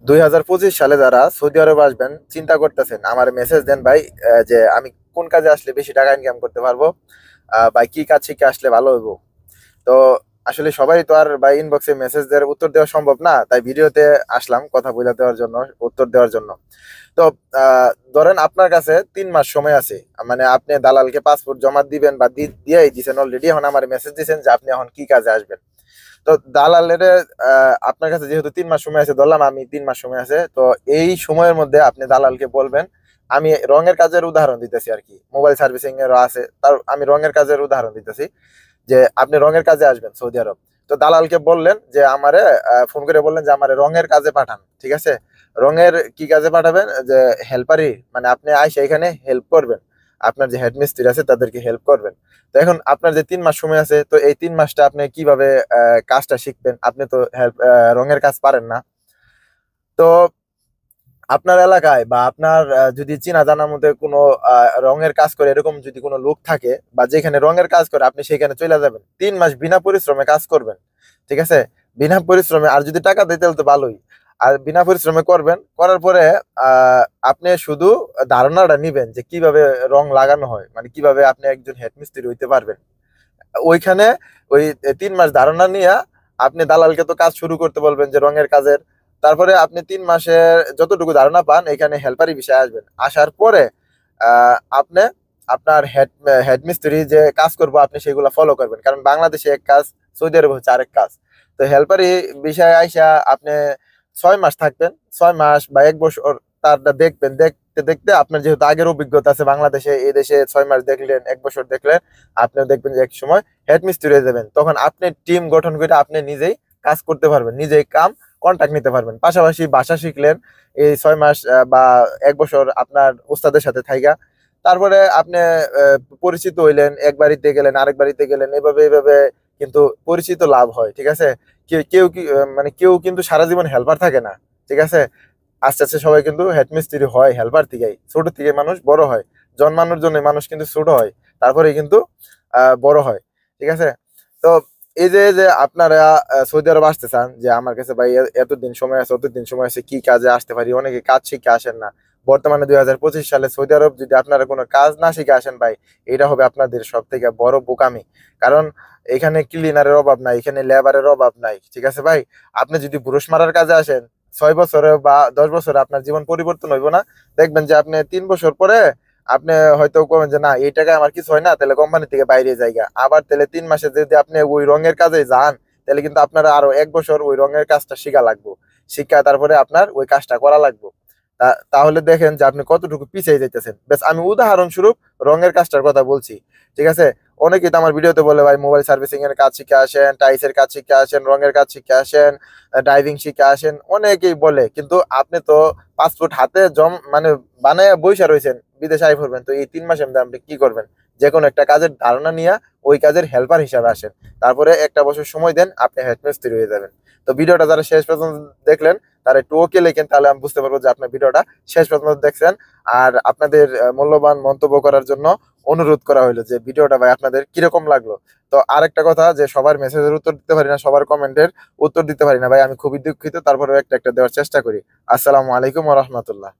2025 সালে যারা সৌদি আরব আসবেন চিন্তা করতেছেন আমার মেসেজ দেন ভাই, যে আমি কোন কাজে আসলে বেশি টাকা ইনকাম করতে পারবো, বা কি কাজ শিখে আসলে ভালো হইব। তো আসলে সবাই তো আর ভাই ইনবক্সে মেসেজ দেওয়ার উত্তর দেওয়া সম্ভব না, তাই ভিডিওতে আসলাম কথা বলে দেওয়ার জন্য, উত্তর দেওয়ার জন্য। তো ধরেন আপনার কাছে 3 মাস সময় আছে, মানে আপনি দালালকে পাসপোর্ট জমা দিবেন বা দিয়েই দিয়েছেন অলরেডি, এখন আমার মেসেজ দিয়েছেন যে আপনি এখন কি কাজে আসবেন। তো দালালের আপনার কাছে যেহেতু 3 মাস সময় আছে, ধরলাম আমি 3 মাস সময় আছে, তো এই সময়ের মধ্যে আপনি দালালকে বলবেন, আমি রঙের কাজের উদাহরণ দিতেছি আর কি, মোবাইল সার্ভিসিং এরও আছে, তার আমি রঙের কাজের উদাহরণ দিতেছি, যে আপনি রঙের কাজে আসবেন সৌদি আরব। তো দালালকে বললেন যে আমারে ফোন করে বললেন যে আমারে রঙের কাজে পাঠান, ঠিক আছে। রঙের কি কাজে পাঠাবেন, যে হেল্পারি, মানে আপনি আইসা এখানে হেল্প করবেন, আপনার যে হেড মিস্ত্রি আছে তাদেরকে হেল্প করবেন। তো এখন আপনার যে 3 মাস সময় আছে, তো এই 3 মাসটা আপনি কিভাবে কাজটা শিখবেন, আপনি তো হেল্প রঙের কাজ পারেন না। তো আপনার এলাকায় বা আপনার যদি চেনা জানার মধ্যে কোনো রঙের কাজ করে এরকম যদি কোনো লোক থাকে, বা যেখানে রঙের কাজ করে, আপনি সেখানে চলে যাবেন, 3 মাস বিনা পরিশ্রমে কাজ করবেন, ঠিক আছে। বিনা পরিশ্রমে, আর যদি টাকা দিতে হলে তো ভালোই। আর বিনা পরিশ্রমে করবেন, করার পরে আহ আপনি শুধু ধারণাটা নিবেন যে কিভাবে রং লাগানো হয়, মানে কিভাবে আপনি একজন হেড মিস্ত্রি হইতে পারবেন ওইখানে। ওই 3 মাস ধারণা নিয়ে আপনি দালালকে তো কাজ শুরু করতে বলবেন যে রঙের কাজের। তারপরে আপনি 3 মাসের যতটুকু ধারণা পান এখানে হেল্পারি বিষয়ে আসবেন, আসার পরে আপনি আপনার হেড মিস্ত্রি যে কাজ করবো আপনি সেগুলো ফলো করবেন, কারণ বাংলাদেশে এক কাজ, সৌদি আরবে হচ্ছে আরেক কাজ। তো হেল্পারি বিষয়ে আইসা আপনি 6 মাস থাকবেন, 6 মাস বা 1 বছর তারটা দেখবেন, দেখতে দেখতে আপনার যেহেতু আগের অভিজ্ঞতা আছে বাংলাদেশে, এই দেশে 6 মাস দেখলেন, 1 বছর দেখলেন, আপনিও দেখবেন যে এক সময় হেড মিস্ত্রি হয়ে যাবেন। তখন আপনি টিম গঠন করে আপনি নিজেই কাজ করতে পারবেন, নিজেই কাম কন্ট্রাক্ট নিতে পারবেন, পাশাপাশি ভাষা শিখলেন এই 6 মাস বা 1 বছর আপনার ওস্তাদের সাথে থাইকা। তারপরে আপনি পরিচিত হইলেন, এক বাড়িতে গেলেন আরেক বাড়িতে গেলেন, এভাবে এভাবে কিন্তু পরিচিত লাভ হয়, ঠিক আছে। কেউ কেউ কি মানে কেউ কিন্তু সারা জীবন হেল্পার থাকে না, ঠিক আছে। আস্তে আস্তে সবাই কিন্তু হেডমিস্ত্রি হয় হেল্পার থেকেই, ছোট থেকে মানুষ বড় হয়, জন্মানোর জন্য মানুষ কিন্তু ছোট হয়, তারপরে কিন্তু বড় হয়, ঠিক আছে। তো এই যে যে আপনারা সৌদি আরব আসতে চান, যে আমার কাছে ভাই এতদিন সময় আছে, অতদিন সময় আছে, কি কাজে আসতে পারি, অনেকে কাজ শিখে আসেন না। বর্তমানে 2025 সালে সৌদি আরব যদি আপনারা কোনো কাজ না শিখে আসেন ভাই, এটা হবে আপনাদের সব থেকে বড় বোকামি। কারণ এখানে ক্লিনারের অভাব নাই, এখানে লেবারের অভাব নাই, ঠিক আছে ভাই। আপনি যদি ব্রুশ মারার কাজে আসেন, 6 বছরে বা 10 বছরে আপনার জীবন পরিবর্তন হইব না। দেখবেন যে আপনি 3 বছর পরে আপনি হয়তো কবেন যে না এই টাকায় আমার কিছু হয় না, তাহলে কোম্পানি থেকে বাইরে জায়গা, আবার তাহলে 3 মাসে যদি আপনি ওই রঙের কাজে যান, তাহলে কিন্তু আপনার আরো 1 বছর ওই রঙের কাজটা শিখা লাগবে, শিখা তারপরে আপনার ওই কাজটা করা লাগবে। তাহলে দেখেন যে আপনি কতটুকু পিছিয়ে যাইতেছেন। বেশ আমি উদাহরণস্বরূপ রঙের কাজটার কথা বলছি, ঠিক আছে। অনেকেই তো আমার ভিডিওতে বলে ভাই মোবাইল সার্ভিসিং এর কাজ শিখে আসেন, টাইসের কাজ শিখে আসেন, রঙের কাজ শিখে আসেন, ড্রাইভিং শিখে আসেন, অনেকেই বলে, কিন্তু আপনি তো পাসপোর্ট হাতে মানে বানায় বইসা রয়েছেন, বিদেশে আই পড়বেন, তো এই 3 মাসের মধ্যে আপনি কি করবেন? যে কোনো একটা কাজের ধারণা নিয়ে ওই কাজের হেল্পার হিসাবে আসেন, তারপরে 1 বছর সময় দেন, আপনি হেডমিস্ত্রি হয়ে যাবেন। তো ভিডিওটা যারা শেষ পর্যন্ত দেখলেন তারা একটু ওকে লেখেন, তাহলে আমি বুঝতে পারবো যে আপনার ভিডিওটা শেষ পর্যন্ত দেখছেন। আর আপনাদের মূল্যবান মন্তব্য করার জন্য অনুরোধ করা হলো যে ভিডিওটা ভাই আপনাদের কিরকম লাগলো। তো আরেকটা কথা, যে সবার মেসেজের উত্তর দিতে পারি না, সবার কমেন্টের উত্তর দিতে পারি না ভাই, আমি খুবই দুঃখিত, তারপরেও একটা একটা দেওয়ার চেষ্টা করি। আসসালামু আলাইকুম ওয়া রাহমাতুল্লাহ।